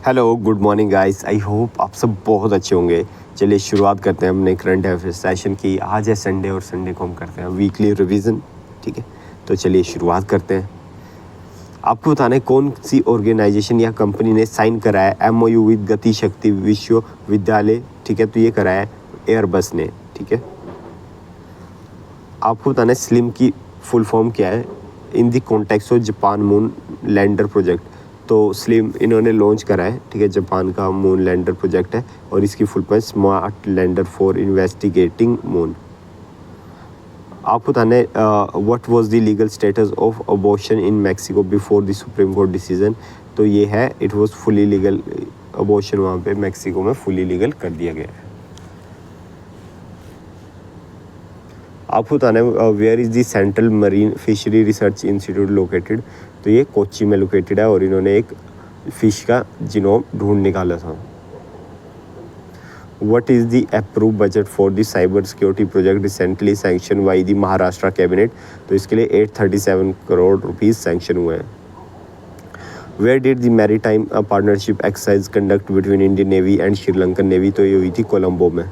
Hello, good morning guys. I hope आप सब बहुत अच्छे होंगे। चलिए शुरुआत करते हैं अपने करंट अफेयर सेशन की। आज है संडे और संडे को हम करते हैं वीकली रिवीजन। ठीक है, तो चलिए शुरुआत करते हैं। आपको बताना है कौन सी ऑर्गेनाइजेशन या कंपनी ने साइन करा है MOU विद गति शक्ति विश्वविद्यालय। ठीक है, तो ये करा है एयरबस ने। ठीक है, आपको बताना है स्लिम की फुल फॉर्म क्या है in the context of Japan moon lander project. तो स्लिम इन्होंने लॉन्च करा है। ठीक है, जापान का मून लैंडर प्रोजेक्ट है और इसकी full form smart lander for investigating moon. आपको बताना है what was the legal status of abortion in Mexico before the supreme court decision. तो ये है it was fully legal. Abortion वहाँ पे मैक्सिको में फुली लीगल कर दिया गया है। आपको बताना है where is the central marine fishery research institute located. तो ये कोच्चि में लोकेटेड है और इन्होंने एक फ़िश का जीनोम ढूंढ निकाला था। What is the approve budget for the cyber security project recently sanction by the Maharashtra cabinet. तो इसके लिए 837 करोड़ रुपीज़ सैंक्शन हुए हैं। Where did the maritime partnership exercise conduct between Indian navy and Sri Lankan navy. तो ये हुई थी कोलंबो में।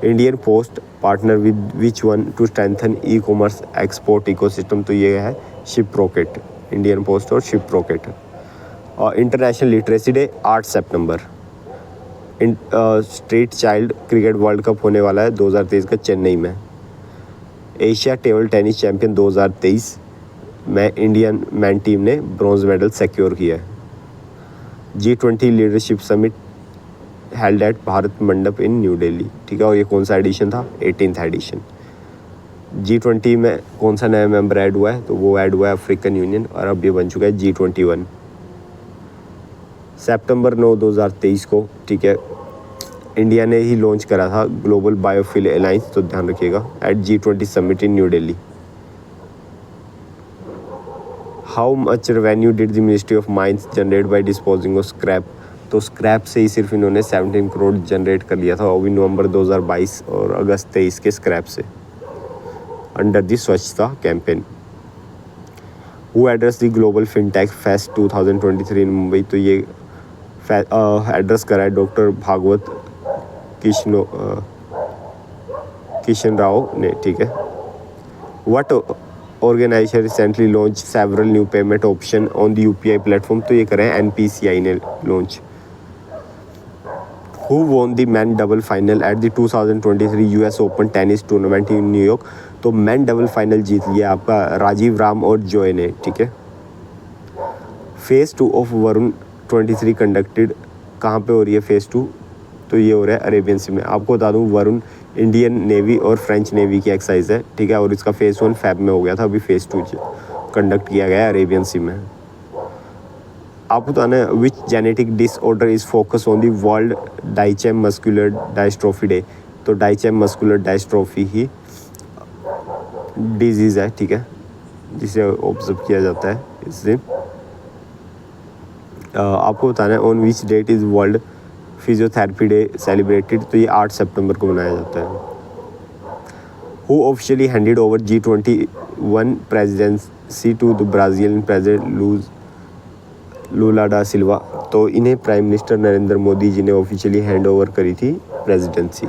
Indian post partner with which one to strengthen e-commerce export ecosystem. तो ये है शिप रॉकेट, इंडियन पोस्ट और शिप रॉकेट। और इंटरनेशनल लिटरेसी डे 8 सितंबर। Street child cricket world cup होने वाला है 2023 का चेन्नई में। एशिया टेबल टेनिस चैंपियन 2023 में इंडियन मैन टीम ने ब्रॉन्ज मेडल सिक्योर किया है। G20 leadership summit held at Bharat मंडप इन न्यू दिल्ली। ठीक है, और ये कौन सा एडिशन था? 18th addition. G20 में कौन सा नया मेंबर ऐड हुआ है? तो वो ऐड हुआ है अफ्रीकन यूनियन और अब ये बन चुका है G21। सितंबर 9 2023 को, ठीक है, इंडिया ने ही लॉन्च करा था ग्लोबल बायोफिल अलायंस। तो ध्यान रखिएगा at G20 summit in new Delhi. How much revenue did the ministry of mines generate by disposing of scrap. तो स्क्रैप से ही सिर्फ इन्होंने 17 करोड़ जनरेट कर लिया था, वो भी नवंबर 2022 और अगस्त 23 के स्क्रैप से अंडर द स्वच्छता campaign. Who address the global fintech fest 2023 इन मुंबई। तो ये एड्रेस करा है डॉक्टर भागवत किशन राव ने। ठीक है, what organisation recently launch several new payment option on the UPI platform. तो ये करें NPCI ने launch. Who won the man double final at the 2023 US open tennis tournament in New York. तो मैन डबल फाइनल जीत लिया आपका राजीव राम और Joy ने। ठीक है, फेज़ 2 ऑफ वरुण 23 कंडक्टेड कहाँ पे हो रही है फेज़ 2? तो ये हो रहा है अरेबियन सी में। आपको बता दूँ वरुण इंडियन नेवी और फ्रेंच नेवी की एक्सरसाइज है। ठीक है, और इसका फेज़ 1 फेब में हो गया था, अभी फेज़ 2 कंडक्ट किया गया है अरेबियन सी में। आपको बताना है which genetic disorder is focus on the world Duchenne muscular dystrophy day. तो डाइचेम मस्कुलर डायस्ट्रोफी ही डिजीज़ है। ठीक है, जिसे ऑब्जर्व किया जाता है इस दिन। आपको बताना है on which date is world physiotherapy day celebrated. तो ये 8 सितंबर को मनाया जाता है। Who officially handed over G21 presidency to the Brazilian president Lula da Silva. तो इन्हें प्राइम मिनिस्टर नरेंद्र मोदी जी ने ऑफिशियली हैंड ओवर करी थी presidency.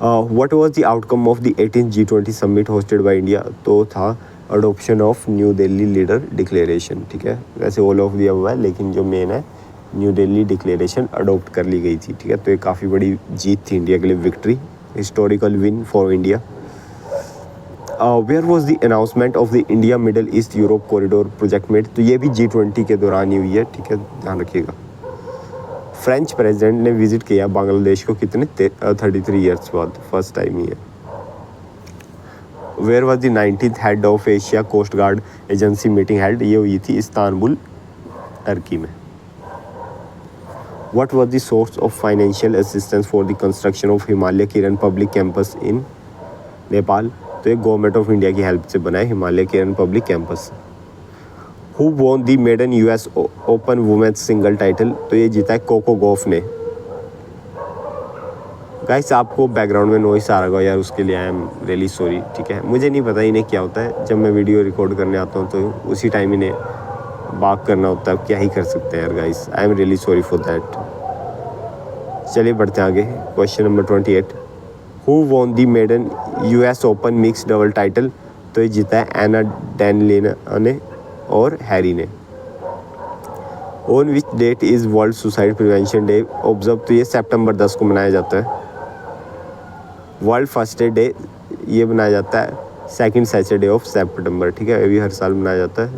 What was the outcome of the 18th G20 summit hosted by India. तो था adoption of New Delhi leader declaration. ठीक है, वैसे ऑल ऑफ दिया हुआ है लेकिन जो मेन है न्यू दिल्ली डिक्लेरेशन अडोप्ट कर ली गई थी। ठीक है, तो ये काफ़ी बड़ी जीत थी इंडिया के लिए, victory, historical win for India. Where was the announcement of the India Middle East Europe corridor project met. तो ये भी G20 के दौरान ही हुई है। ठीक है, ध्यान रखिएगा। फ्रेंच प्रेसिडेंट ने विजिट किया बांग्लादेश को कितने 33 ईयर्स बाद, फर्स्ट टाइम ही है। Where was the 19th head of Asia coast guard agency meeting held. ये हुई थी इस्तांबुल, टर्की में। What was the source of financial assistance for the construction of Himalaya Kiran public campus in Nepal. तो ये government of India की help से बना है Himalaya Kiran public campus. Who won the maiden US open women's single title. तो ये जीता है कोको गॉफ ने। गाइस आपको बैकग्राउंड में नॉइस आ रहा होगा यार, उसके लिए आई एम रियली सॉरी। ठीक है, मुझे नहीं पता इन्हें क्या होता है, जब मैं वीडियो रिकॉर्ड करने आता हूँ तो उसी टाइम इन्हें बाग करना होता है, क्या ही कर सकते हैं यार guys, I am really sorry for that. चलिए बढ़ते हैं आगे। Question number 28, who won the maiden US open mix double title? तो ये जीता है एना डैनियलिना ने और हैरी ने। On which date is world suicide prevention day observe? तो ये सितंबर 10 को मनाया जाता है। वर्ल्ड फर्स्ट एड डे ये मनाया जाता है सेकंड सैटरडे ऑफ सितंबर, ठीक है, ये भी हर साल मनाया जाता है।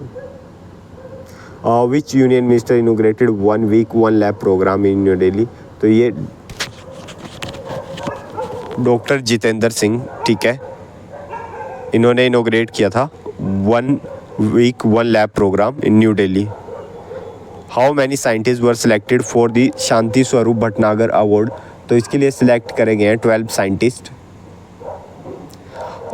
Which union minister inaugurated 1 week 1 lab programme in new Delhi? तो ये डॉक्टर जितेंद्र सिंह, ठीक है, इन्होंने इनोग्रेट किया था 1 week 1 lab programme in new Delhi. How many scientist were selected for the Shanti Swarup Bhatnagar award? तो इसके लिए सिलेक्ट करे गए हैं 12 scientist.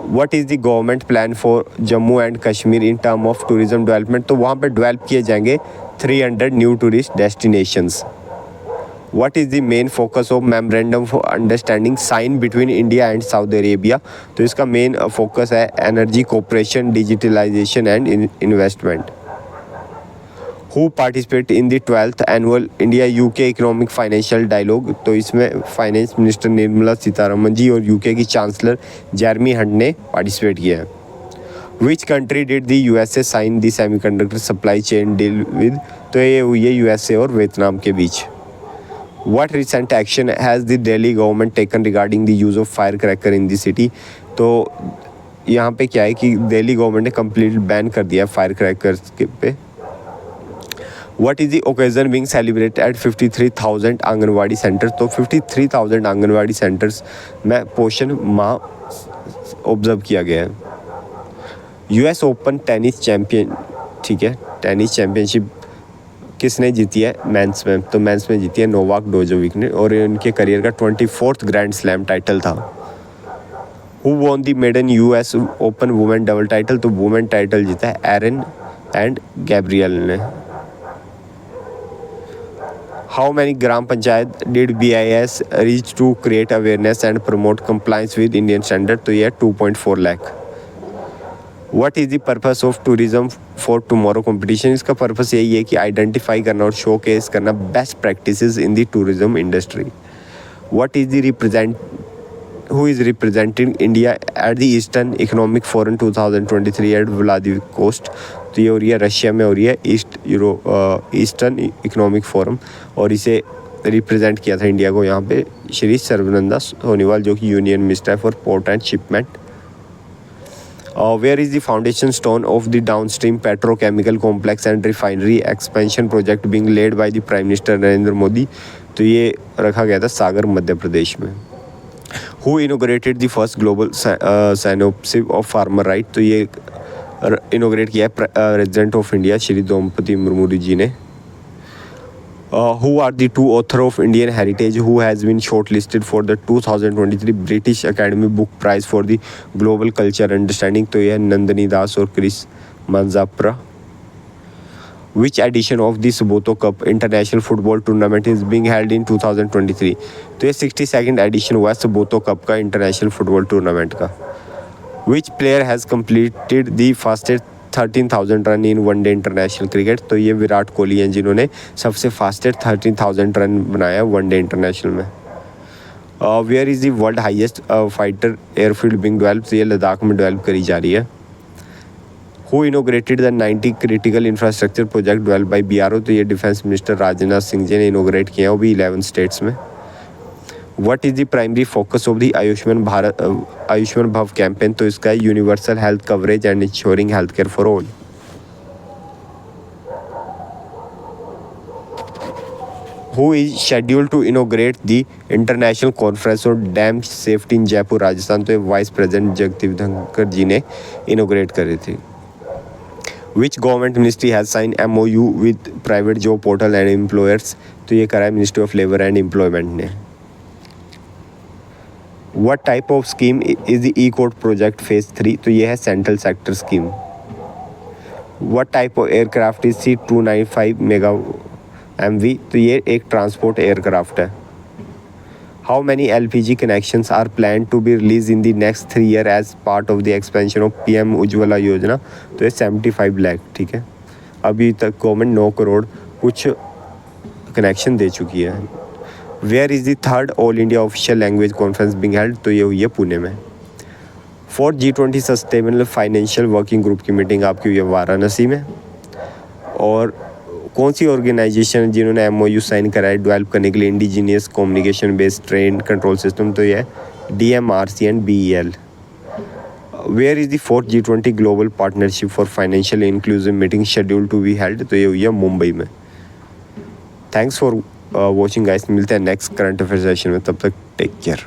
What is the government plan for Jammu and Kashmir in term of tourism development? तो वहाँ पर डेवलप किए जाएंगे 300 new tourist destinations. What is the main focus of memorandum for understanding signed between India and Saudi Arabia? तो इसका main focus है energy cooperation, digitalisation and investment. Who participate in the 12th annual India UK economic financial dialogue? तो इसमें finance minister Nirmala Sitharaman ji और UK की chancellor Jeremy Hunt ने participate किया है। Which country did the USA sign the semiconductor supply chain deal with? तो ये हुई है USA और वियतनाम के बीच। What recent action has the Delhi government taken regarding the use of firecracker in the city? तो यहाँ पे क्या है कि दिल्ली गवर्नमेंट ने कंप्लीट बैन कर दिया है फायर क्रैकर्स के पे। What is the occasion being celebrated at 53,000 anganwadi centre? तो 53,000 आंगनवाड़ी सेंटर्स में पोषण माह ऑब्जर्व किया गया है। US ओपन टेनिस चैम्पियन, ठीक है, टेनिस चैम्पियनशिप किसने जीती है मेंस में? तो मेंस में जीती है नोवाक जोकोविच ने और इनके करियर का 24th ग्रैंड स्लैम टाइटल था। Who won the maiden US open women double title? तो वुमेन टाइटल जीता है एरन एंड गैब्रियल ने। How many gram panchayat did BIS reach to create awareness and promote compliance with Indian standard? तो यह 2.4 lakh. What is the purpose of tourism for tomorrow competition? इसका purpose यही है कि आइडेंटिफाई करना और शोकेस करना best practices in the tourism industry. What is the who is representing India at the eastern economic forum 2023 at Vladivostok? तो ये हो रही है रशिया में, हो रही है ईस्टर्न इकोनॉमिक फोरम, और इसे रिप्रेजेंट किया था इंडिया को यहाँ पे श्री सर्बानंद सोनोवाल, जो कि union minister for port and shipment. Where is the foundation stone of the downstream petrochemical complex and refinery expansion project being led by the Prime Minister Narendra Modi? तो ये रखा गया था सागर मध्य प्रदेश में। Who inaugurated the first global synopsis of farmer right? तो ये inaugurate किया है president of India Shri Draupadi Murmu ji ने। Who are the two author of Indian Heritage who has been shortlisted for the 2023 British Academy Book Prize for the Global Culture Understanding? तो यह नंदनी दास और Chris मंजाप्रा। Which edition of the Suboto Cup International Football Tournament is being held in 2023? तो ये 62nd edition हुआ है Subroto cup का international football tournament का। Which player has completed the fastest 13,000 run in one day international cricket? तो ये विराट कोहली हैं जिन्होंने सबसे फास्टेस्ट 13,000 रन बनाया वनडे इंटरनेशनल में। Where is the world highest fighter airfield being develop? तो ये लद्दाख में डेवलप करी जा रही है। Who inaugurated the 90 critical infrastructure project develop by BRO? तो ये डिफेंस मिनिस्टर राजनाथ सिंह जी ने इनोग्रेट किया है, वो भी 11 स्टेट्स में। What is the primary focus of the Ayushman Bhav campaign? तो इसका है universal health coverage and insuring health care for all. Who is scheduled to inaugurate the international conference on dam safety in Jaipur Rajasthan? तो vice president Jagdeep Dhankhar ji ने inaugurate करे थे। Which government ministry has sign MOU with private job portal and employers? तो ये करा है ministry of labour and employment ने। What type of scheme is the E-Code project phase 3? तो ये है central sector scheme. What type of aircraft is C295 mega MV? तो ये एक ट्रांसपोर्ट एयरक्राफ्ट है। How many LPG connections are planned to be released in the next 3 years as part of the expansion of PM Ujjwala योजना? तो ये 75 लाख, ठीक है। अभी तक गवर्नमेंट 9 करोड़ कुछ कनेक्शन दे चुकी है। Where is the third all India official language conference being held, तो ये हुई है पुणे में। 4 G20 sustainable financial working group की मीटिंग आपकी हुई है वाराणसी में। और कौन सी ऑर्गेनाइजेशन है जिन्होंने MOU साइन करा है डेवलप करने के लिए indigenous communication based train control system, तो ये है DMRC and BEL। Where is the 4th G20 global partnership for financial inclusive meeting schedule to be held, तो ये हुई है मुंबई में। थैंक्स फॉर वॉचिंग गाइस, मिलते हैं नेक्स्ट करंट अफेयर सेशन में, तब तक टेक केयर।